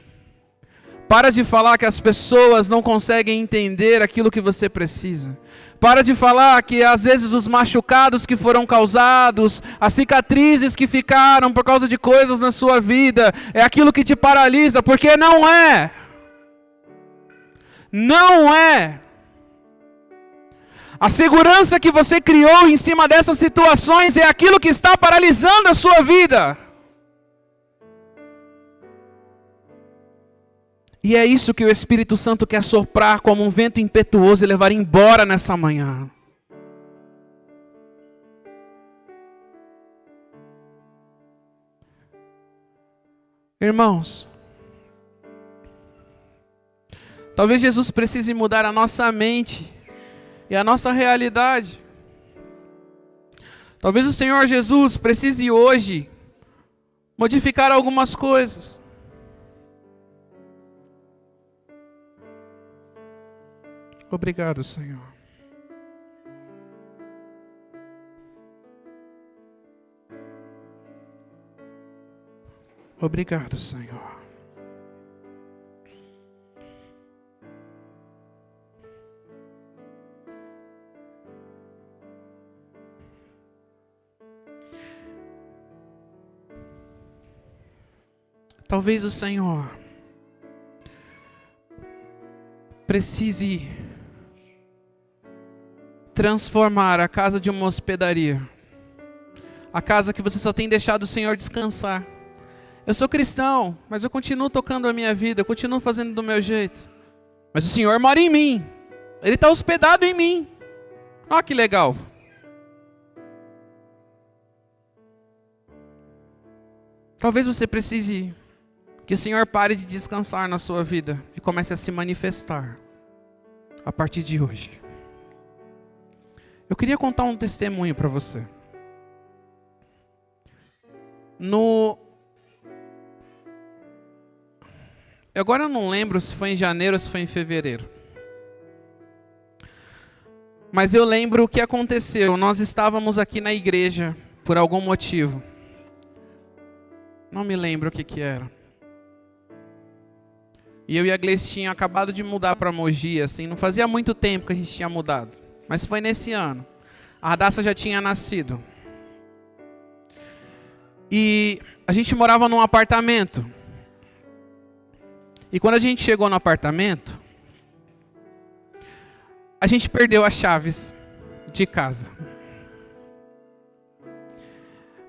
Para de falar que as pessoas não conseguem entender aquilo que você precisa. Para de falar que às vezes os machucados que foram causados, as cicatrizes que ficaram por causa de coisas na sua vida, é aquilo que te paralisa, porque não é. Não é. A segurança que você criou em cima dessas situações é aquilo que está paralisando a sua vida. E é isso que o Espírito Santo quer soprar como um vento impetuoso e levar embora nessa manhã. Irmãos, talvez Jesus precise mudar a nossa mente e a nossa realidade. Talvez o Senhor Jesus precise hoje modificar algumas coisas. Obrigado, Senhor. Obrigado, Senhor. Talvez o Senhor precise transformar a casa de uma hospedaria A casa que você só tem deixado o Senhor descansar. Eu sou cristão, mas eu continuo tocando a minha vida, eu continuo fazendo do meu jeito. Mas o Senhor mora em mim. Ele está hospedado em mim. Olha que legal. Talvez você precise que o Senhor pare de descansar na sua vida e comece a se manifestar a partir de hoje. Eu queria contar um testemunho para você. Agora eu não lembro se foi em janeiro ou se foi em fevereiro. Mas eu lembro o que aconteceu. Nós estávamos aqui na igreja por algum motivo. Não me lembro o que era. E eu e a Gleice tinham acabado de mudar para Mogi, assim, não fazia muito tempo que a gente tinha mudado. Mas foi nesse ano. A Radassa já tinha nascido. E a gente morava num apartamento. E quando a gente chegou no apartamento, a gente perdeu as chaves de casa.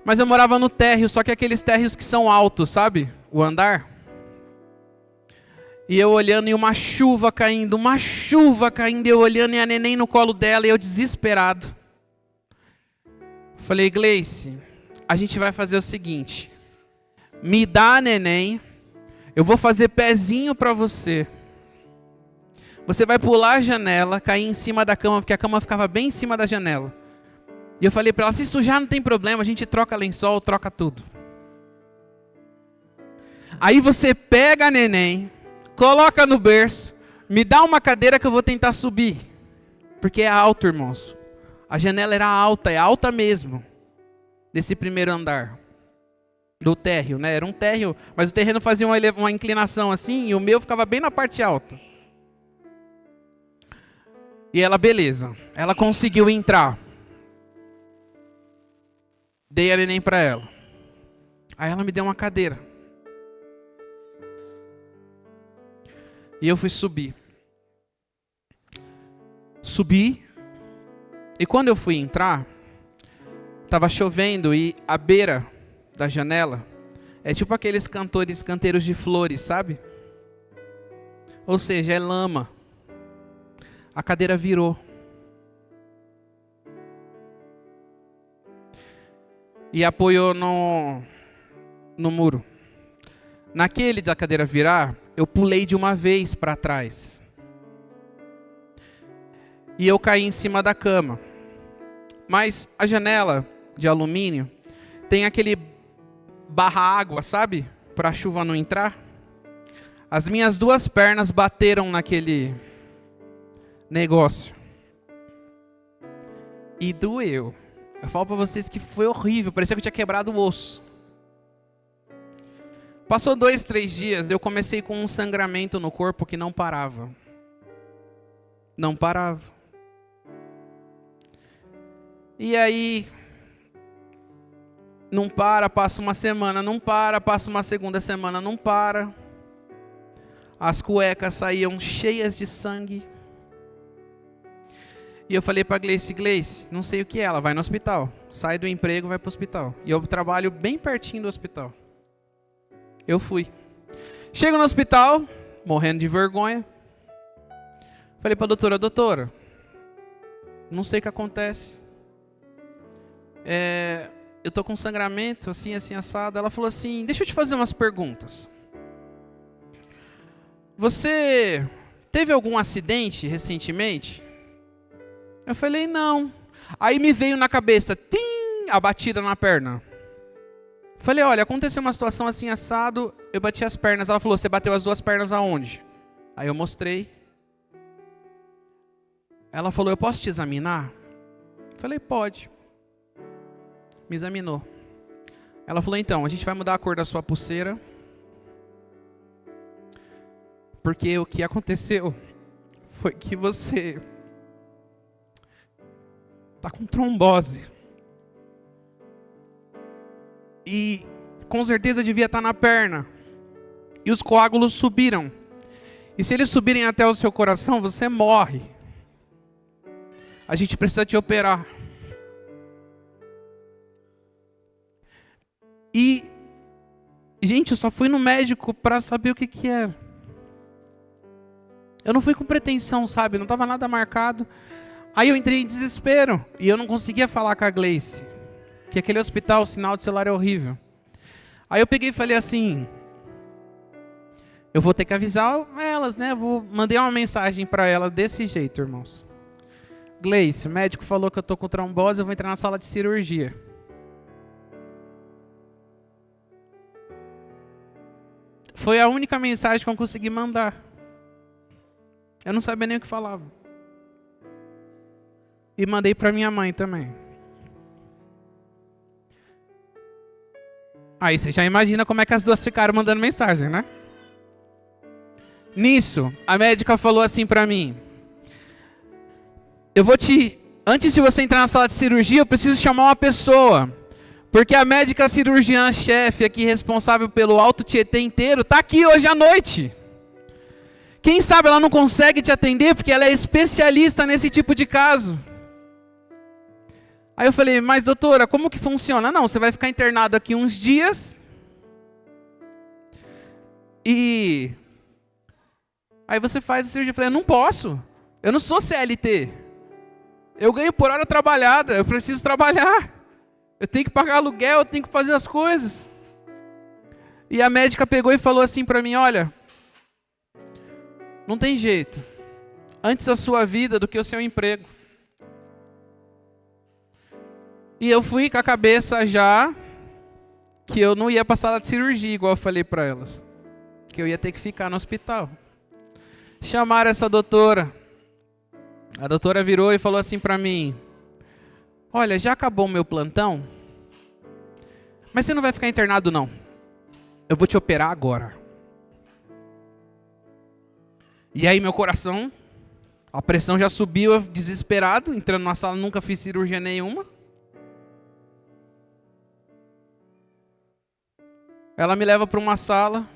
Mas eu morava no térreo, só que aqueles térreos que são altos, sabe? O andar. E eu olhando e uma chuva caindo, e eu olhando e a neném no colo dela e eu desesperado. Falei, Gleice, a gente vai fazer o seguinte. Me dá a neném, eu vou fazer pezinho para você. Você vai pular a janela, cair em cima da cama, porque a cama ficava bem em cima da janela. E eu falei para ela, se sujar não tem problema, a gente troca lençol, troca tudo. Aí você pega a neném, coloca no berço, me dá uma cadeira que eu vou tentar subir. Porque é alto, irmãos. A janela era alta, é alta mesmo. Desse primeiro andar. Do térreo, né? Era um térreo, mas o terreno fazia uma inclinação assim, e o meu ficava bem na parte alta. E ela, beleza. Ela conseguiu entrar. Dei a neném para ela. Aí ela me deu uma cadeira. E eu fui subir. Subi. E quando eu fui entrar, estava chovendo e a beira da janela é tipo aqueles canteiros de flores, sabe? Ou seja, é lama. A cadeira virou. E apoiou no muro. Naquele da cadeira virar, eu pulei de uma vez para trás. E eu caí em cima da cama. Mas a janela de alumínio tem aquele barra-água, sabe? Para a chuva não entrar. As minhas duas pernas bateram naquele negócio. E doeu. Eu falo para vocês que foi horrível. Parecia que eu tinha quebrado o osso. Passou 2, 3 dias, eu comecei com um sangramento no corpo que não parava. Não parava. E aí, não para, passa uma semana, não para, passa uma segunda semana, não para. As cuecas saíam cheias de sangue. E eu falei para Gleice, não sei o que é, ela vai no hospital. Sai do emprego, vai para o hospital. E eu trabalho bem pertinho do hospital. Eu fui. Chego no hospital, morrendo de vergonha. Falei para a doutora, não sei o que acontece. Eu tô com sangramento, assim, assado. Ela falou assim, deixa eu te fazer umas perguntas. Você teve algum acidente recentemente? Eu falei, não. Aí me veio na cabeça, tim, a batida na perna. Falei, olha, aconteceu uma situação assim, assado, eu bati as pernas. Ela falou, você bateu as duas pernas aonde? Aí eu mostrei. Ela falou, eu posso te examinar? Falei, pode. Me examinou. Ela falou, então, a gente vai mudar a cor da sua pulseira. Porque o que aconteceu foi que você tá com trombose. E com certeza devia estar na perna. E os coágulos subiram. E se eles subirem até o seu coração, você morre. A gente precisa te operar. E, gente, eu só fui no médico para saber o que era. Eu não fui com pretensão, sabe? Não estava nada marcado. Aí eu entrei em desespero e eu não conseguia falar com a Gleice. Que aquele hospital, o sinal de celular é horrível. Aí eu peguei e falei assim, eu vou ter que avisar elas, né? Mandei uma mensagem para ela desse jeito, irmãos. Gleice, o médico falou que eu tô com trombose, eu vou entrar na sala de cirurgia. Foi a única mensagem que eu consegui mandar. Eu não sabia nem o que falava. E mandei para minha mãe também. Aí você já imagina como é que as duas ficaram mandando mensagem, né? Nisso, a médica falou assim para mim: antes de você entrar na sala de cirurgia, eu preciso chamar uma pessoa. Porque a médica cirurgiã-chefe aqui, responsável pelo Alto Tietê inteiro, está aqui hoje à noite. Quem sabe ela não consegue te atender, porque ela é especialista nesse tipo de caso. Aí eu falei, mas doutora, como que funciona? Não, você vai ficar internado aqui uns dias. E aí você faz a cirurgia. Eu falei, eu não posso. Eu não sou CLT. Eu ganho por hora trabalhada. Eu preciso trabalhar. Eu tenho que pagar aluguel, eu tenho que fazer as coisas. E a médica pegou e falou assim para mim, olha, não tem jeito. Antes a sua vida do que o seu emprego. E eu fui com a cabeça já que eu não ia para a sala de cirurgia, igual eu falei para elas. Que eu ia ter que ficar no hospital. Chamaram essa doutora. A doutora virou e falou assim para mim, olha, já acabou o meu plantão? Mas você não vai ficar internado não. Eu vou te operar agora. E aí meu coração, a pressão já subiu, eu desesperado, entrando na sala, nunca fiz cirurgia nenhuma. Ela me leva para uma sala,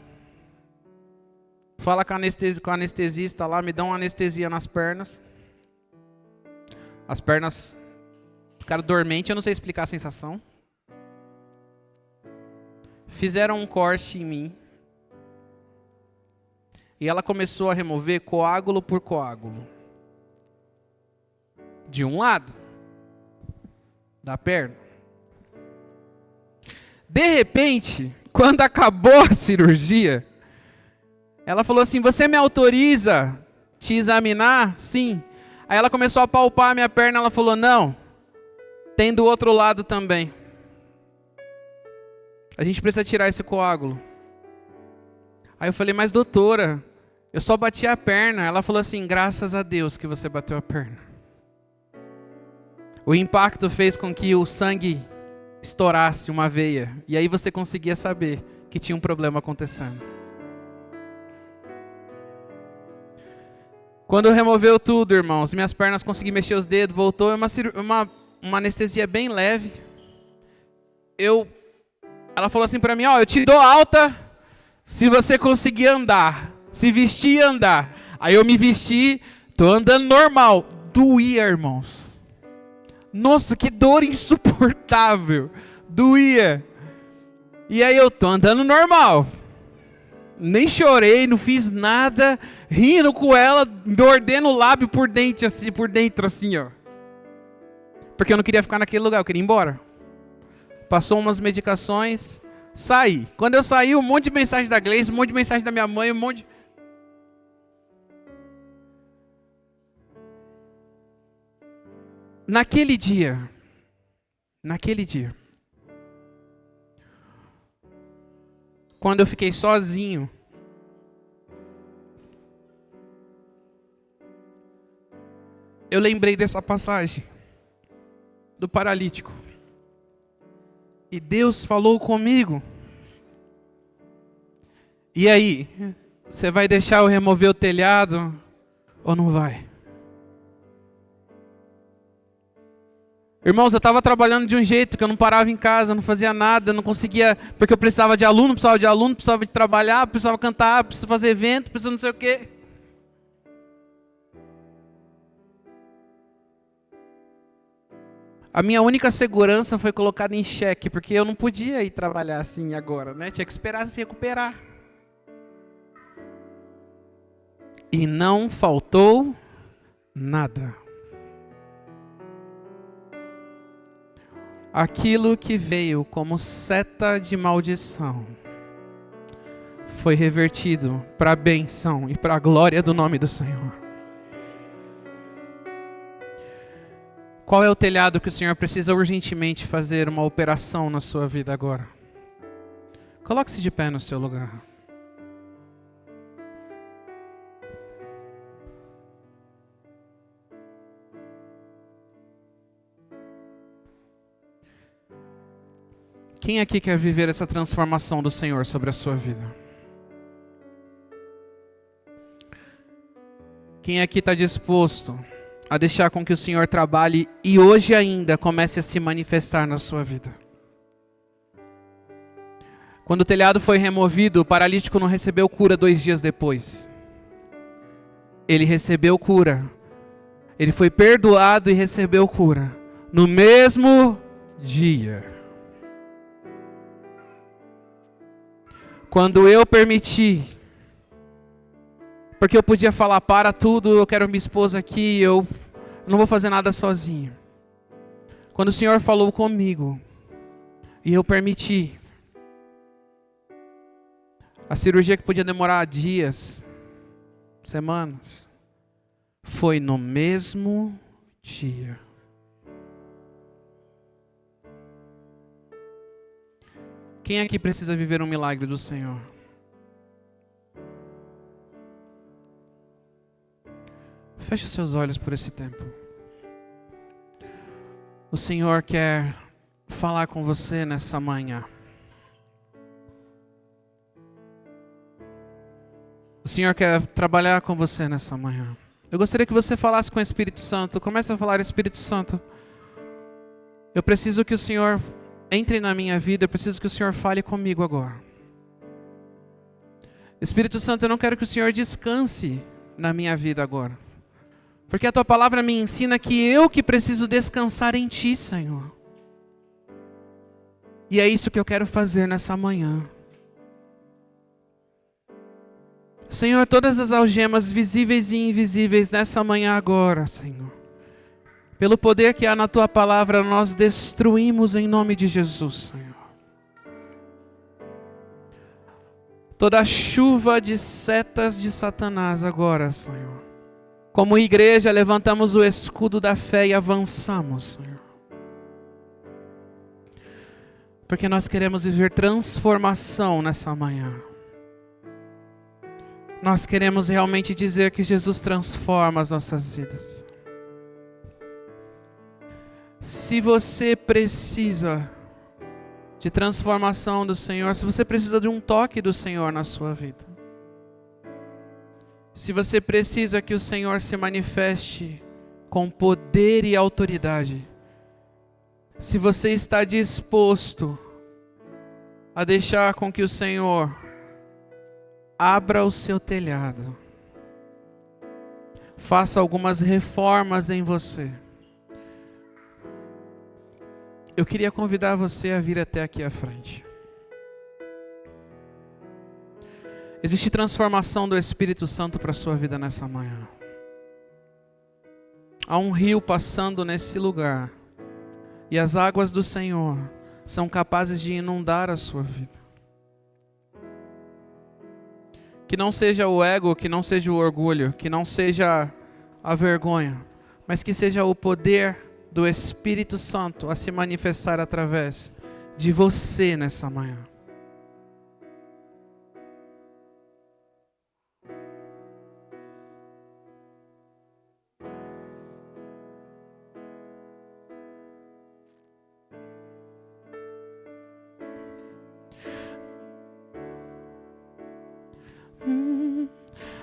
fala com a anestesista lá, me dá uma anestesia nas pernas. As pernas ficaram dormentes, eu não sei explicar a sensação. Fizeram um corte em mim. E ela começou a remover coágulo por coágulo. De um lado da perna. De repente, quando acabou a cirurgia, ela falou assim, você me autoriza te examinar? Sim. Aí ela começou a palpar a minha perna, ela falou, não, tem do outro lado também. A gente precisa tirar esse coágulo. Aí eu falei, mas doutora, eu só bati a perna. Ela falou assim, graças a Deus que você bateu a perna. O impacto fez com que o sangue estourasse uma veia. E aí você conseguia saber que tinha um problema acontecendo. Quando removeu tudo, irmãos, minhas pernas consegui mexer os dedos, voltou, uma anestesia bem leve. Ela falou assim pra mim, ó, eu te dou alta se você conseguir andar, se vestir e andar. Aí eu me vesti, tô andando normal. Doía, irmãos. Nossa, que dor insuportável. Doía. E aí eu tô andando normal. Nem chorei, não fiz nada, rindo com ela, mordendo o lábio por dentro assim, ó. Porque eu não queria ficar naquele lugar, eu queria ir embora. Passou umas medicações, saí. Quando eu saí, um monte de mensagem da Gleice, um monte de mensagem da minha mãe, um monte de... Naquele dia, quando eu fiquei sozinho, eu lembrei dessa passagem do paralítico. E Deus falou comigo. E aí, você vai deixar eu remover o telhado ou não vai? Irmãos, eu estava trabalhando de um jeito que eu não parava em casa, não fazia nada, não conseguia, porque eu precisava de aluno, precisava de trabalhar, precisava cantar, precisava fazer evento, precisava não sei o quê. A minha única segurança foi colocada em xeque, porque eu não podia ir trabalhar assim agora, né? Tinha que esperar se recuperar. E não faltou nada. Aquilo que veio como seta de maldição foi revertido para a bênção e para a glória do nome do Senhor. Qual é o telhado que o Senhor precisa urgentemente fazer uma operação na sua vida agora? Coloque-se de pé no seu lugar. Quem aqui quer viver essa transformação do Senhor sobre a sua vida? Quem aqui está disposto a deixar com que o Senhor trabalhe e hoje ainda comece a se manifestar na sua vida? Quando o telhado foi removido, o paralítico não recebeu cura 2 dias depois. Ele recebeu cura. Ele foi perdoado e recebeu cura no mesmo dia. Quando eu permiti, porque eu podia falar, para tudo, eu quero minha esposa aqui, eu não vou fazer nada sozinho. Quando o Senhor falou comigo, e eu permiti, a cirurgia que podia demorar dias, semanas, foi no mesmo dia. Quem aqui precisa viver um milagre do Senhor? Feche os seus olhos por esse tempo. O Senhor quer falar com você nessa manhã. O Senhor quer trabalhar com você nessa manhã. Eu gostaria que você falasse com o Espírito Santo. Comece a falar, Espírito Santo. Eu preciso que o Senhor entre na minha vida, eu preciso que o Senhor fale comigo agora. Espírito Santo, eu não quero que o Senhor descanse na minha vida agora. Porque a Tua palavra me ensina que eu que preciso descansar em Ti, Senhor. E é isso que eu quero fazer nessa manhã. Senhor, todas as algemas visíveis e invisíveis nessa manhã agora, Senhor. Pelo poder que há na Tua palavra, nós destruímos em nome de Jesus, Senhor. Toda a chuva de setas de Satanás agora, Senhor. Como igreja, levantamos o escudo da fé e avançamos, Senhor. Porque nós queremos viver transformação nessa manhã. Nós queremos realmente dizer que Jesus transforma as nossas vidas. Se você precisa de transformação do Senhor, se você precisa de um toque do Senhor na sua vida, se você precisa que o Senhor se manifeste com poder e autoridade, se você está disposto a deixar com que o Senhor abra o seu telhado, faça algumas reformas em você, eu queria convidar você a vir até aqui à frente. Existe transformação do Espírito Santo para a sua vida nessa manhã. Há um rio passando nesse lugar. E as águas do Senhor são capazes de inundar a sua vida. Que não seja o ego, que não seja o orgulho, que não seja a vergonha, mas que seja o poder do Espírito Santo a se manifestar através de você nessa manhã.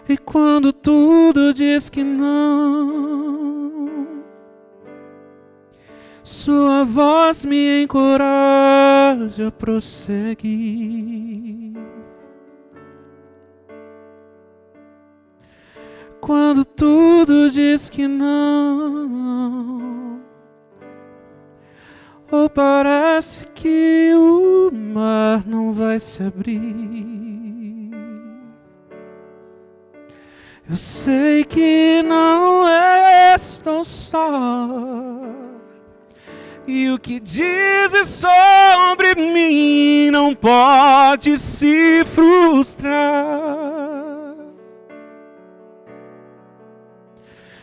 E quando tudo diz que não, Sua voz me encoraja a prosseguir. Quando tudo diz que não, ou parece que o mar não vai se abrir. Eu sei que não és tão só, e o que dizes sobre mim não pode se frustrar.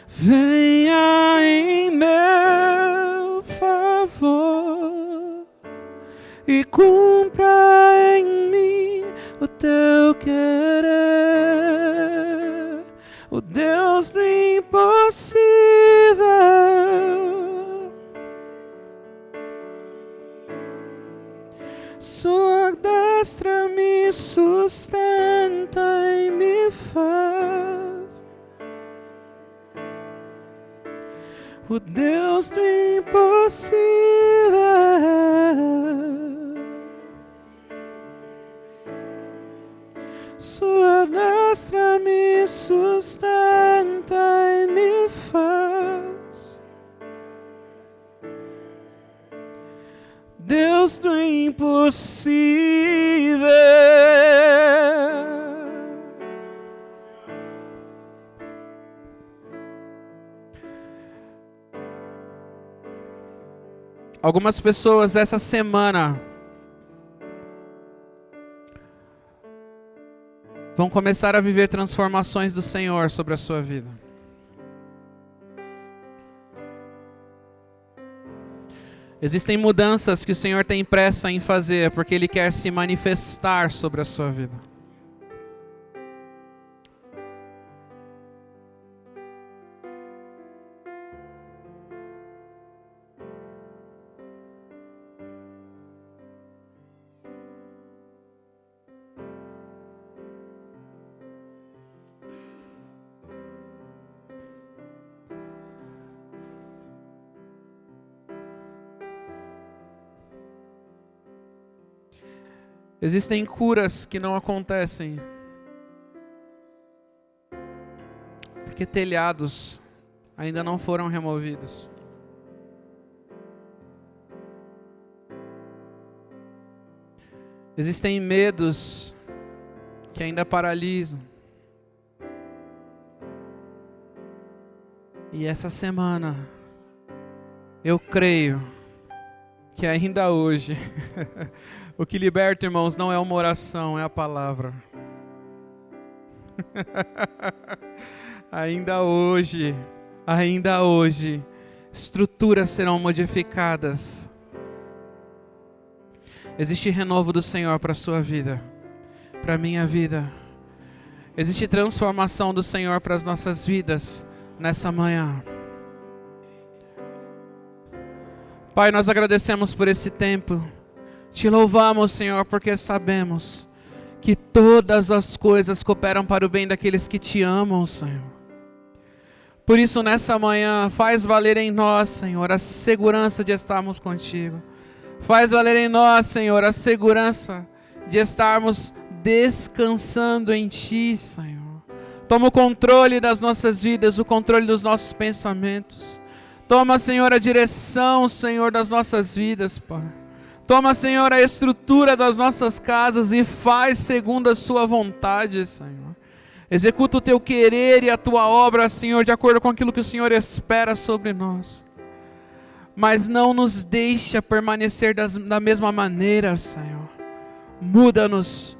Venha em meu favor e cumpra em mim o teu querer, o Deus do impossível. Sua destra me sustenta e me faz o Deus do impossível. Sua destra me sustenta e me faz Deus do impossível. Algumas pessoas essa semana vão começar a viver transformações do Senhor sobre a sua vida. Existem mudanças que o Senhor tem pressa em fazer, porque Ele quer se manifestar sobre a sua vida. Existem curas que não acontecem porque telhados ainda não foram removidos. Existem medos que ainda paralisam. E essa semana, eu creio que ainda hoje, o que liberta, irmãos, não é uma oração, é a palavra. Ainda hoje, estruturas serão modificadas. Existe renovo do Senhor para a sua vida, para a minha vida. Existe transformação do Senhor para as nossas vidas nessa manhã. Pai, nós agradecemos por esse tempo. Te louvamos, Senhor, porque sabemos que todas as coisas cooperam para o bem daqueles que te amam, Senhor. Por isso, nessa manhã, faz valer em nós, Senhor, a segurança de estarmos contigo. Faz valer em nós, Senhor, a segurança de estarmos descansando em Ti, Senhor. Toma o controle das nossas vidas, o controle dos nossos pensamentos. Toma, Senhor, a direção, Senhor, das nossas vidas, Pai. Toma, Senhor, a estrutura das nossas casas e faz segundo a sua vontade, Senhor. Executa o teu querer e a tua obra, Senhor, de acordo com aquilo que o Senhor espera sobre nós. Mas não nos deixa permanecer da mesma maneira, Senhor. Muda-nos,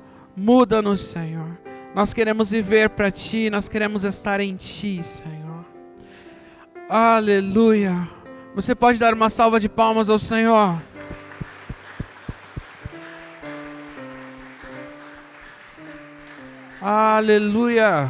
Senhor. Nós queremos viver para Ti, nós queremos estar em Ti, Senhor. Aleluia. Você pode dar uma salva de palmas ao Senhor? Aleluia.